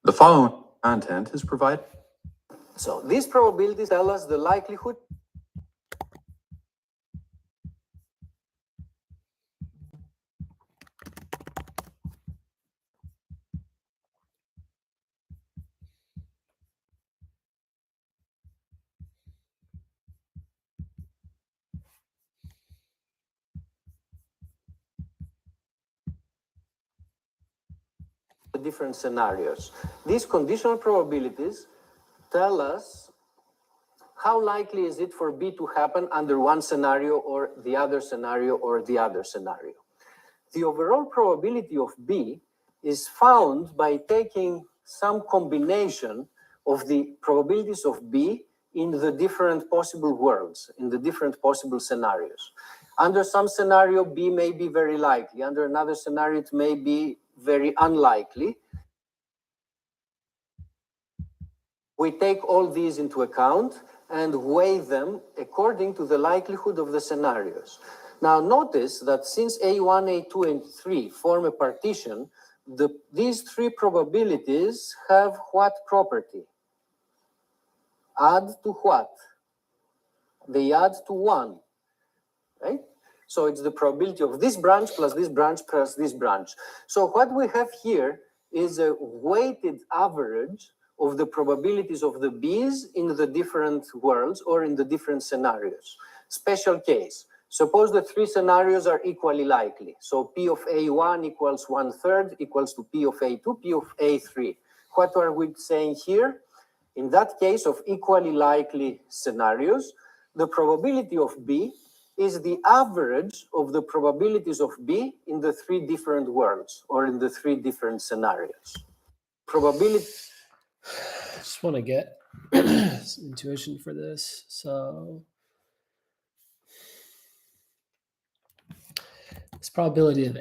The following content is provided. So these probabilities tell us the likelihood the different scenarios. These conditional probabilities tell us how likely is it for B to happen under one scenario or the other scenario or the other scenario. The overall probability of B is found by taking some combination of the probabilities of B in the different possible worlds, in the different possible scenarios. Under some scenario, B may be very likely. Under another scenario, it may be very unlikely. We take all these into account and weigh them according to the likelihood of the scenarios. Now notice that since A1, A2, and 3 form a partition, these three probabilities have what property? Add to what? They add to 1, right? So it's the probability of this branch plus this branch plus this branch. So what we have here is a weighted average of the probabilities of the B's in the different worlds or in the different scenarios. Special case. Suppose the three scenarios are equally likely. So P of A1 equals 1/3 equals to P of A2, P of A3. What are we saying here? In that case of equally likely scenarios, the probability of B is the average of the probabilities of B in the three different worlds or in the three different scenarios. Probability. I just want to get some intuition for this. So this probability of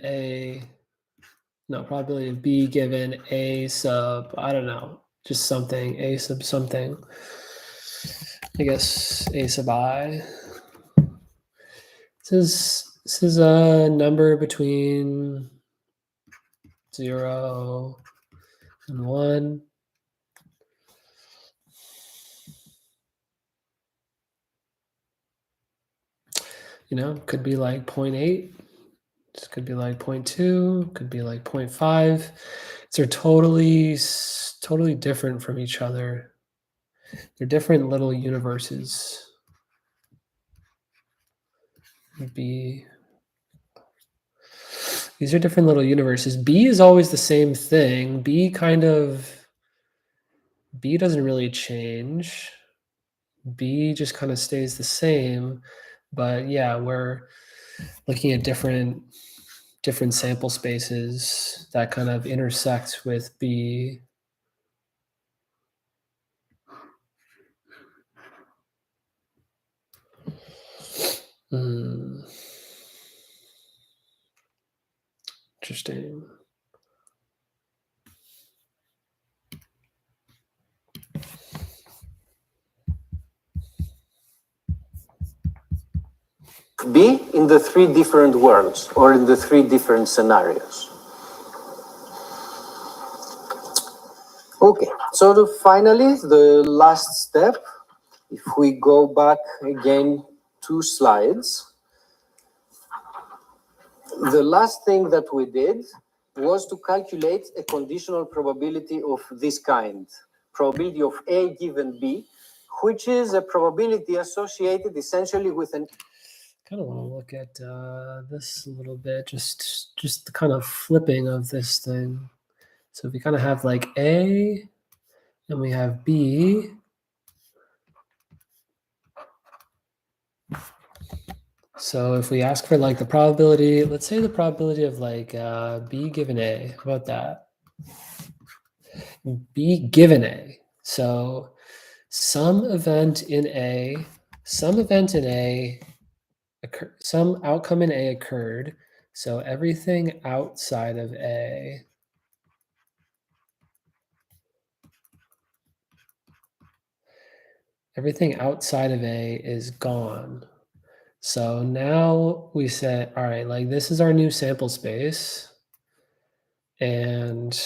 probability of B given A sub, I don't know, just something, A sub something. I guess A sub I. This is a number between 0 and 1. You know, could be like 0.8. This could be like 0.2, could be like 0.5. They're totally different from each other. They're different little universes. These are different little universes. B is always the same thing. B doesn't really change. B just kind of stays the same. But yeah, we're looking at different sample spaces that kind of intersect with B. Interesting. B in the three different worlds or in the three different scenarios. Okay, so finally, the last step, if we go back again 2 slides, the last thing that we did was to calculate a conditional probability of this kind, probability of A given B, which is a probability associated essentially with an... Kind of want to look at this a little bit, just the kind of flipping of this thing. So if we kind of have like A, and we have B, so if we ask for like the probability, let's say the probability of like B given A, how about that? B given A. So some event in A, some outcome in A occurred. So everything outside of A is gone. So now we say, all right, like this is our new sample space. And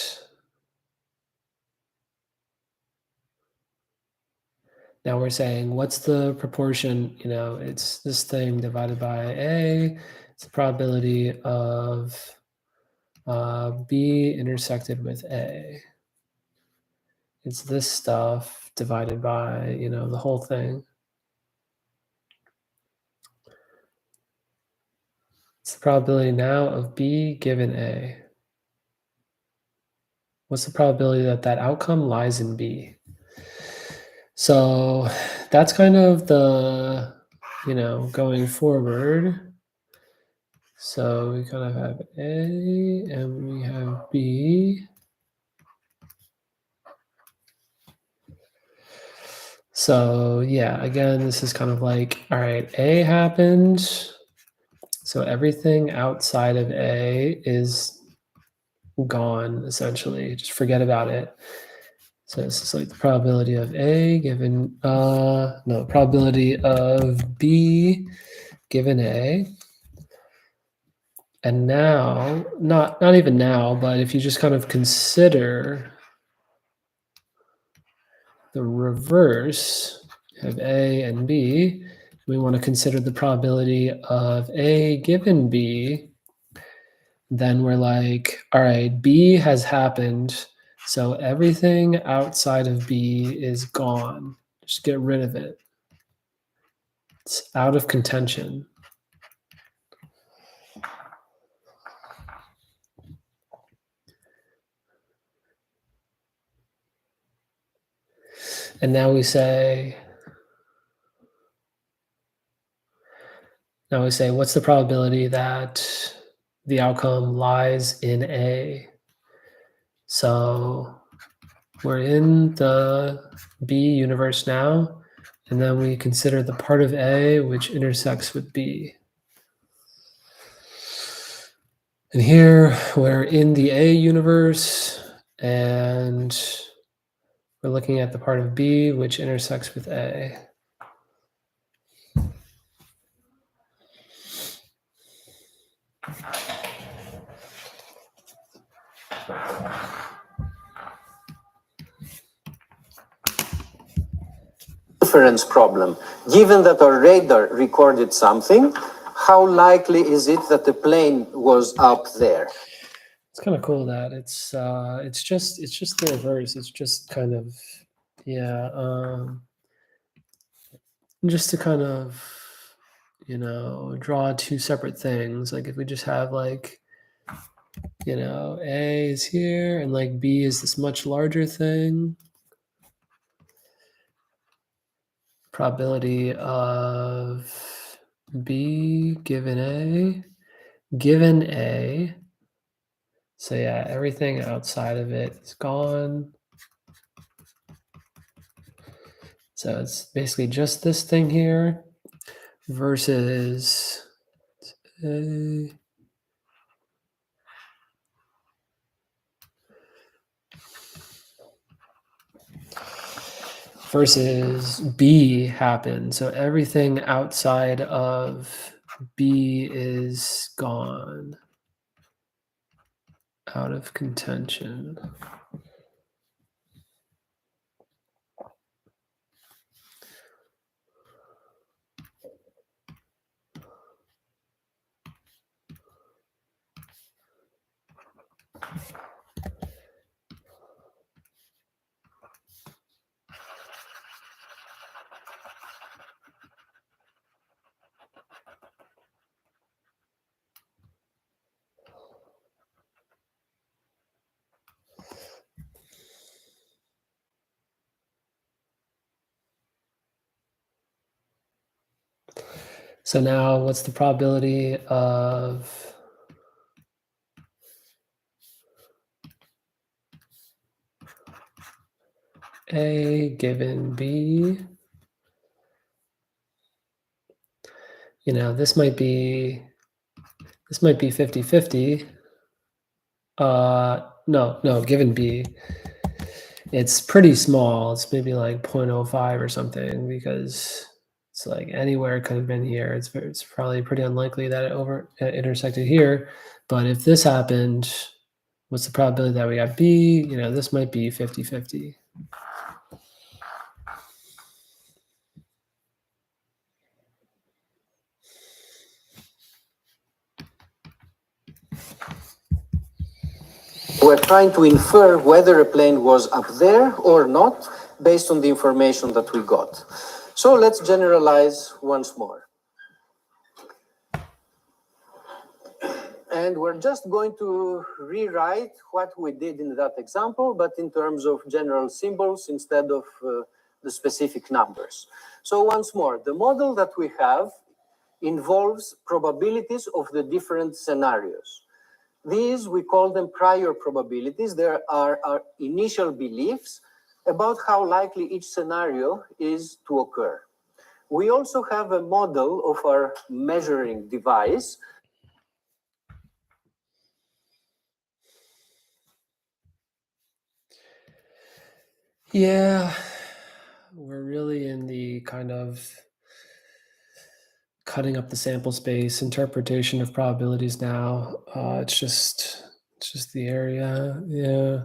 Now we're saying, what's the proportion? You know, it's this thing divided by A. It's the probability of B intersected with A. It's this stuff divided by, you know, the whole thing. It's the probability now of B given A. What's the probability that that outcome lies in B? So that's kind of the, you know, going forward. So we kind of have A and we have B. So yeah, again, this is kind of like, all right, A happened. So everything outside of A is gone, essentially. Just forget about it. So this is like the probability of A given, no, probability of B given A. And now, not even now, but if you just kind of consider the reverse of A and B, we want to consider the probability of A given B, then we're like, all right, B has happened, so everything outside of B is gone. Just get rid of it. It's out of contention. And now we say, what's the probability that the outcome lies in A? So we're in the B universe now, and then we consider the part of A which intersects with B. And here we're in the A universe, and we're looking at the part of B which intersects with A. Inference problem. Given that our radar recorded something, how likely is it that the plane was up there? It's kind of cool that it's just the reverse. It's just kind of, yeah, just to kind of, you know, draw two separate things. Like if we just have like, you know, A is here and like B is this much larger thing. Probability of B given A. So yeah, everything outside of it is gone. So it's basically just this thing here versus A. Versus B happened. So everything outside of B is gone. Out of contention. So now what's the probability of A given B? You know, this might be 50-50. No, given B. It's pretty small. It's maybe like 0.05 or something because it's like anywhere it could have been here. It's probably pretty unlikely that it intersected here. But if this happened, what's the probability that we got B? You know, this might be 50-50. We're trying to infer whether a plane was up there or not based on the information that we got. So let's generalize once more. And we're just going to rewrite what we did in that example, but in terms of general symbols instead of the specific numbers. So once more, the model that we have involves probabilities of the different scenarios. These, we call them prior probabilities. There are our initial beliefs about how likely each scenario is to occur. We also have a model of our measuring device. Yeah, we're really in the kind of cutting up the sample space interpretation of probabilities now. It's just the area. Yeah.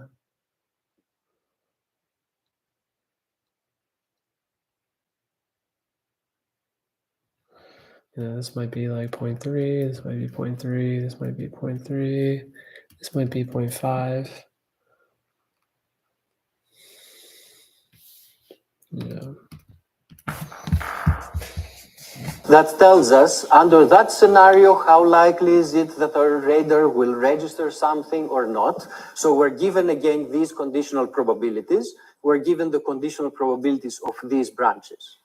Yeah, this might be like 0.3, this might be 0.3, this might be 0.3, this might be 0.5. Yeah. That tells us, under that scenario, how likely is it that our radar will register something or not. So we're given, again, these conditional probabilities. We're given the conditional probabilities of these branches.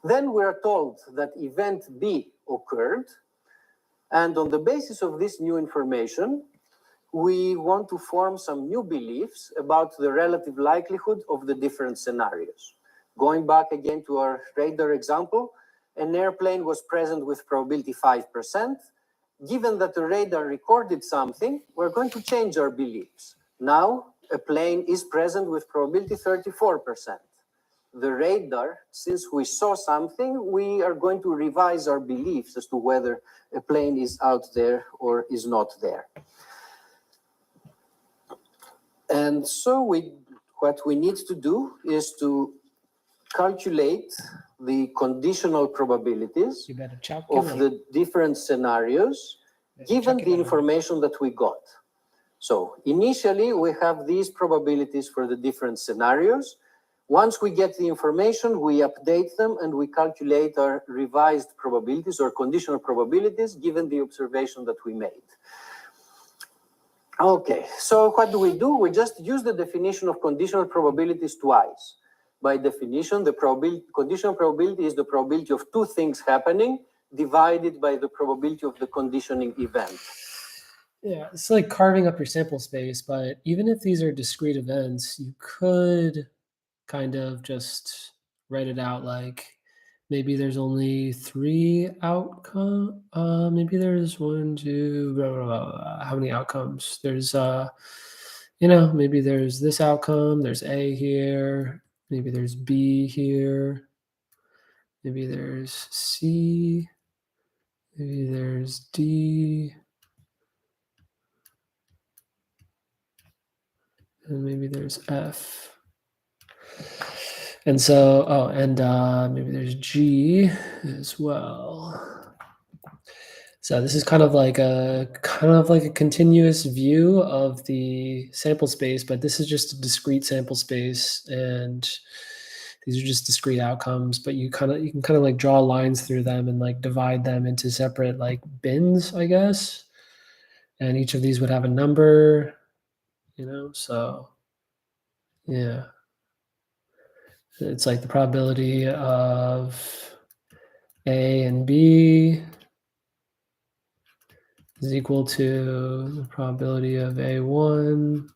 Then we're told that event B occurred. And on the basis of this new information, we want to form some new beliefs about the relative likelihood of the different scenarios. Going back again to our radar example, an airplane was present with probability 5%. Given that the radar recorded something, we're going to change our beliefs. Now, a plane is present with probability 34%. The radar, since we saw something, we are going to revise our beliefs as to whether a plane is out there or is not there. And so what we need to do is to calculate the conditional probabilities You better check of the different scenarios given the information that we got. So initially, we have these probabilities for the different scenarios. Once we get the information, we update them and we calculate our revised probabilities or conditional probabilities given the observation that we made. Okay, so what do? We just use the definition of conditional probabilities twice. By definition, the conditional probability is the probability of two things happening divided by the probability of the conditioning event. Yeah, it's like carving up your sample space, but even if these are discrete events, you could kind of just write it out like maybe there's only 3 outcomes. Maybe there's 1, 2, blah, blah, blah. How many outcomes? There's maybe there's this outcome, there's A here, maybe there's B here, maybe there's C, maybe there's D, and maybe there's F. And so, maybe there's G as well. So this is kind of like a continuous view of the sample space, but this is just a discrete sample space, and these are just discrete outcomes. But you can kind of like draw lines through them and like divide them into separate like bins, I guess. And each of these would have a number, So yeah. It's like the probability of A and B is equal to the probability of A1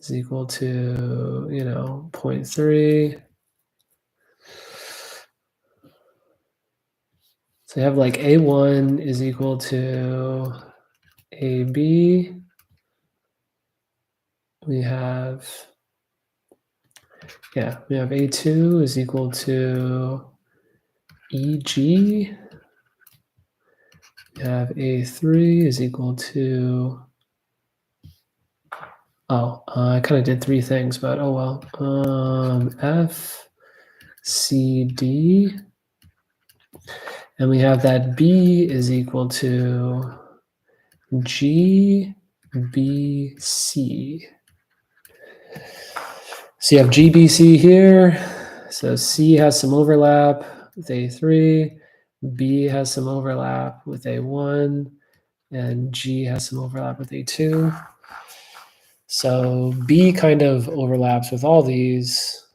is equal to, 0.3. So you have like A1 is equal to AB. We have A2 is equal to EG. We have A3 is equal to, I kind of did 3 things, but oh well. F, C, D. And we have that B is equal to G, B, C. So you have G, B, C here. So C has some overlap with A3. B has some overlap with A1. And G has some overlap with A2. So B kind of overlaps with all these,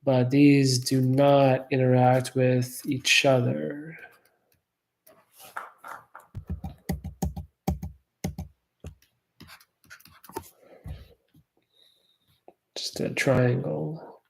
but these do not interact with each other. Just a triangle.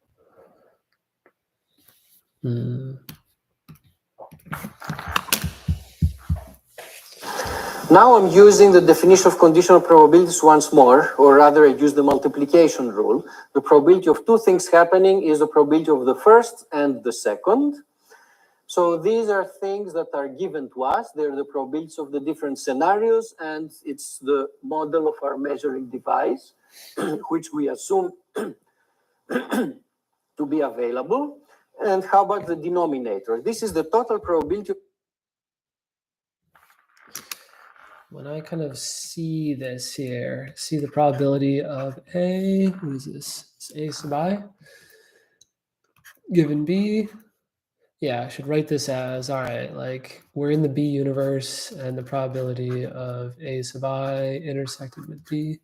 Now I'm using the definition of conditional probabilities once more, or rather I use the multiplication rule. The probability of two things happening is the probability of the first and the second. So these are things that are given to us. They're the probabilities of the different scenarios, and it's the model of our measuring device, which we assume to be available. And how about the denominator? This is the total probability. When I kind of see this here, see the probability of A, what is this? It's A sub I given B. Yeah, I should write this as, all right, like we're in the B universe and the probability of A sub I intersected with B.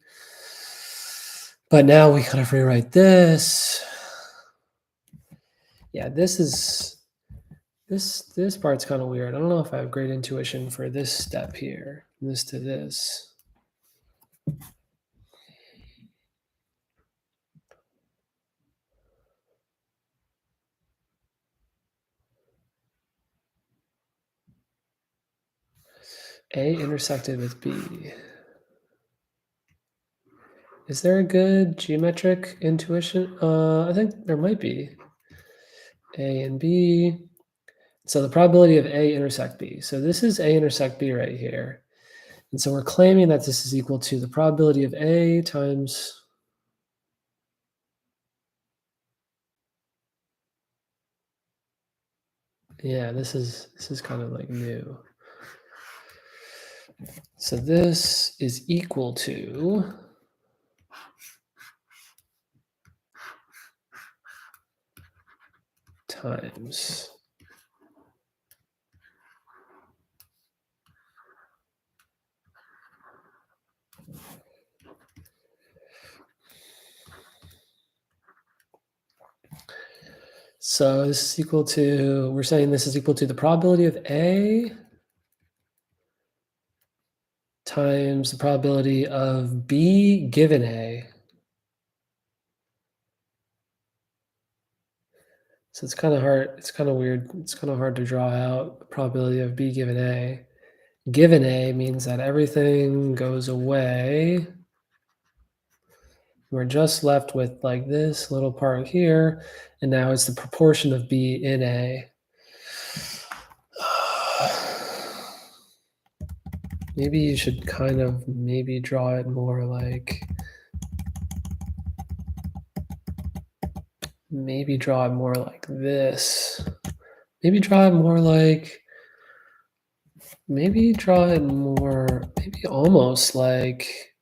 But now we kind of rewrite this. Yeah, this part's kind of weird. I don't know if I have great intuition for this step here, this to this. A intersected with B. Is there a good geometric intuition? I think there might be. A and B. So the probability of A intersect B. So this is A intersect B right here. And so we're claiming that this is equal to the probability of A times, yeah, this is kind of like new. So this is equal to times so this is equal to, we're saying this is equal to the probability of A times the probability of B given A. So it's kind of hard, it's kind of weird, it's kind of hard to draw out the probability of B given A. Given A means that everything goes away. We're just left with like this little part here, and now it's the proportion of B in A. Maybe you should kind of maybe draw it more like, maybe draw it more like this. Maybe draw it more like, maybe draw it more, maybe almost like,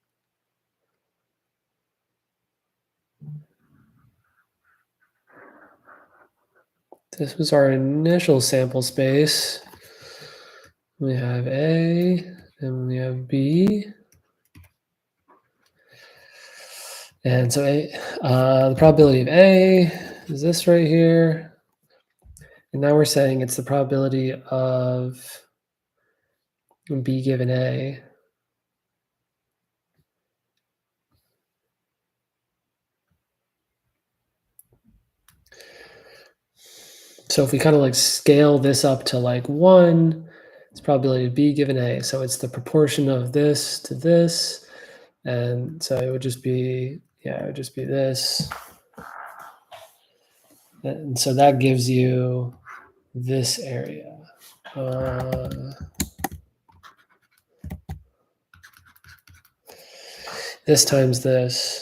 this was our initial sample space. We have A and we have B. And so the probability of A is this right here. And now we're saying it's the probability of B given A. So if we kind of like scale this up to like 1, it's probability of B given A. So it's the proportion of this to this. And so it would just be, yeah, it would just be this. And so that gives you this area. This times this.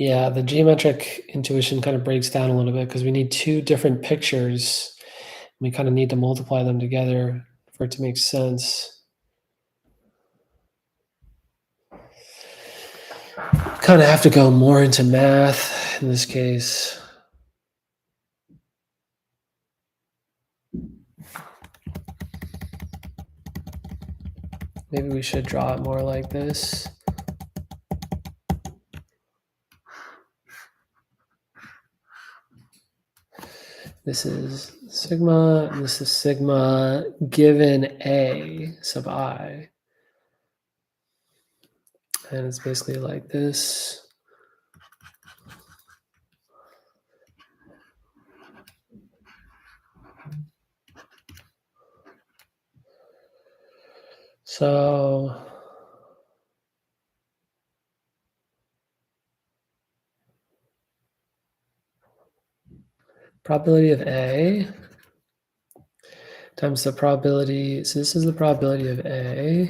Yeah, the geometric intuition kind of breaks down a little bit because we need two different pictures. We kind of need to multiply them together for it to make sense. Kind of have to go more into math in this case. Maybe we should draw it more like this. This is sigma, and this is sigma given A sub I. And it's basically like this. So probability of A times the probability, so this is the probability of A,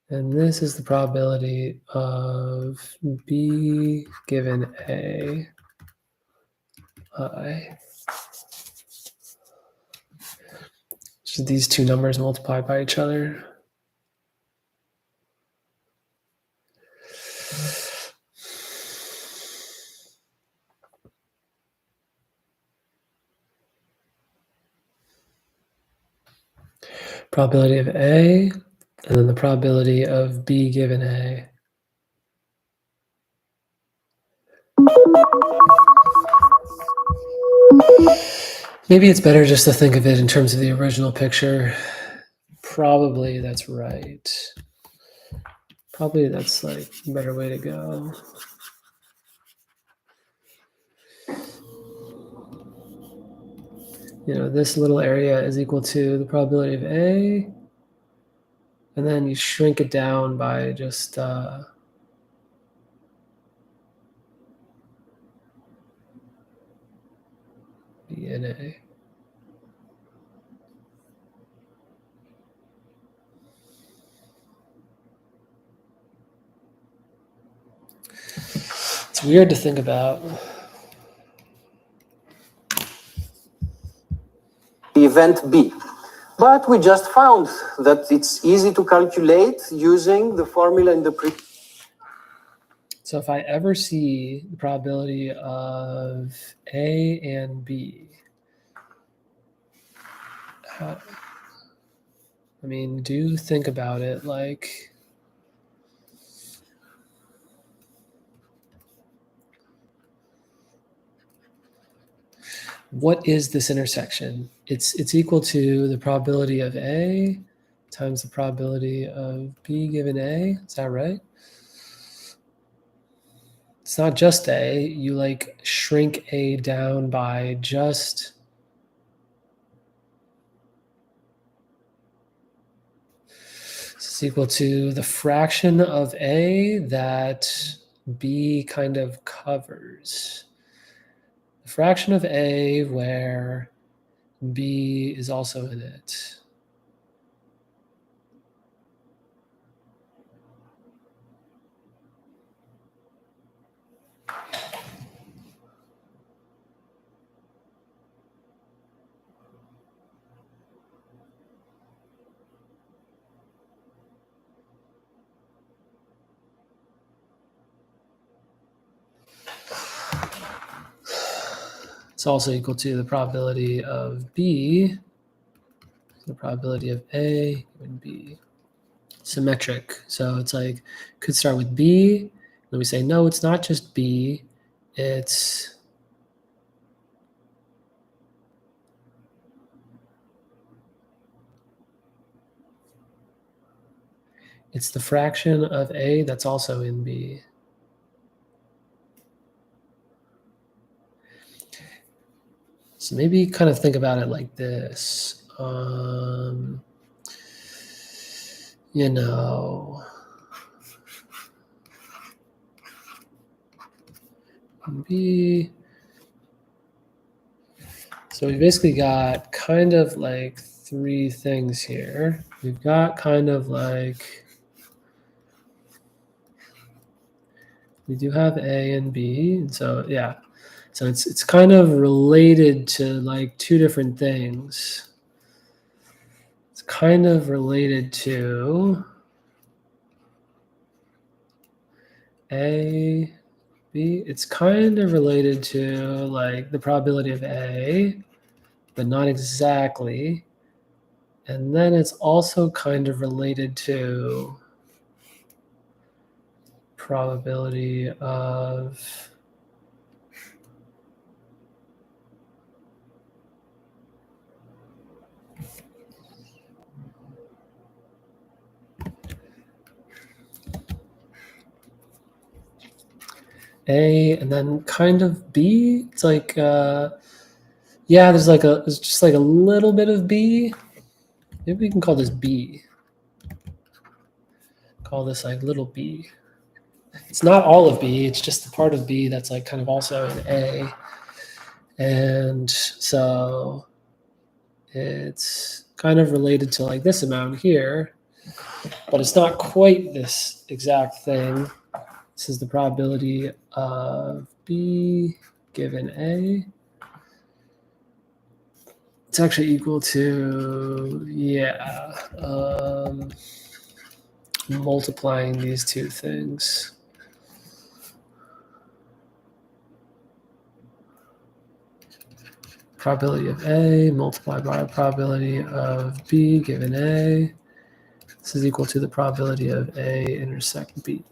and this is the probability of B given A I. So these two numbers multiplied by each other. Probability of A, and then the probability of B given A. Maybe it's better just to think of it in terms of the original picture. Probably that's right. Probably that's like a better way to go. You know, this little area is equal to the probability of A, and then you shrink it down by just B and A. It's weird to think about. Event B. But we just found that it's easy to calculate using the formula in the So if I ever see the probability of A and B, I mean, do think about it like, what is this intersection? It's equal to the probability of A times the probability of B given A. Is that right? It's not just A. You like shrink A down by just it's equal to the fraction of A that B kind of covers. The fraction of A where B is also in it. It's also equal to the probability of B, the probability of A and B. Symmetric. So it's like, could start with B. Then we say, no, it's not just B. It's the fraction of A that's also in B. So maybe kind of think about it like this. You know, B. So we basically got kind of like three things here. We've got kind of like We do have A and B, and so yeah. So it's kind of related to like two different things. It's kind of related to A, B. It's kind of related to like the probability of A, but not exactly. And then it's also kind of related to probability of A, and then kind of B. It's like yeah, there's just like a little bit of B. Maybe we can call this B. Call this like little b. It's not all of B, it's just the part of B that's like kind of also in A. And so it's kind of related to like this amount here, but it's not quite this exact thing. This is the probability of B given A. It's actually equal to, yeah, multiplying these two things. Probability of A multiplied by probability of B given A. This is equal to the probability of A intersect B.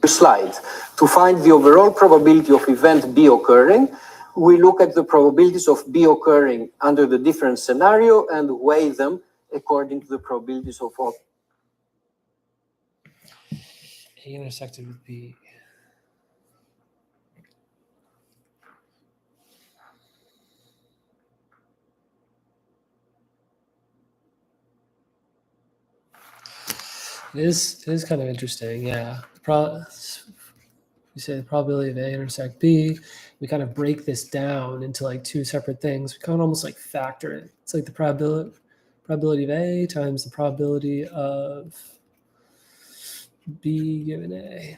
Slide. To find the overall probability of event B occurring, we look at the probabilities of B occurring under the different scenario and weigh them according to the probabilities of all. A intersected with B. It is kind of interesting, yeah. We say the probability of A intersect B. We kind of break this down into like two separate things. We kind of almost like factor it. It's like the probability of A times the probability of B given A.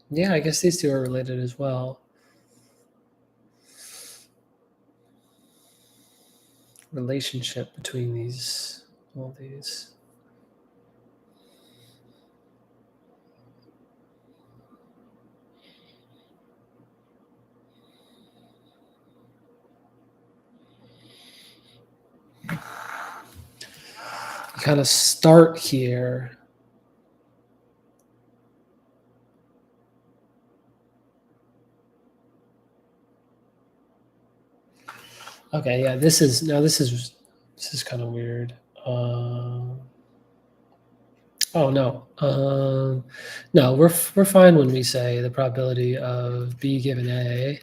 Yeah, I guess these two are related as well. Relationship between all these. You kind of start here. Okay, yeah, this is kind of weird. Oh no, no, we're fine when we say the probability of B given A.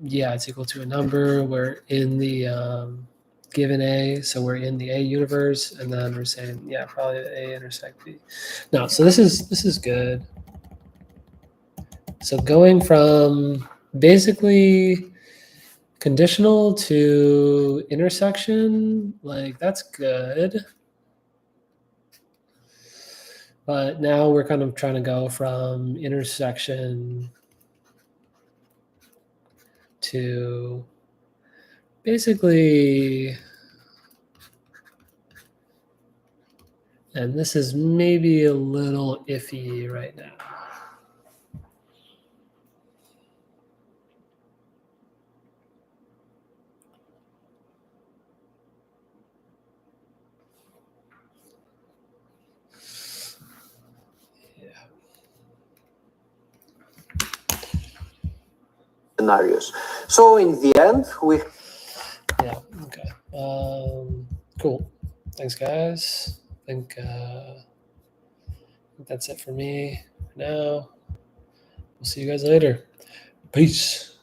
Yeah, it's equal to a number. We're in the given A, so we're in the A universe, and then we're saying, yeah, probably A intersect B. No, so this is good. So going from basically conditional to intersection, like that's good. But now we're kind of trying to go from intersection to basically, and this is maybe a little iffy right now. Scenarios. So in the end, we Yeah, okay. Cool. Thanks, guys. I think that's it for me now. We'll see you guys later. Peace.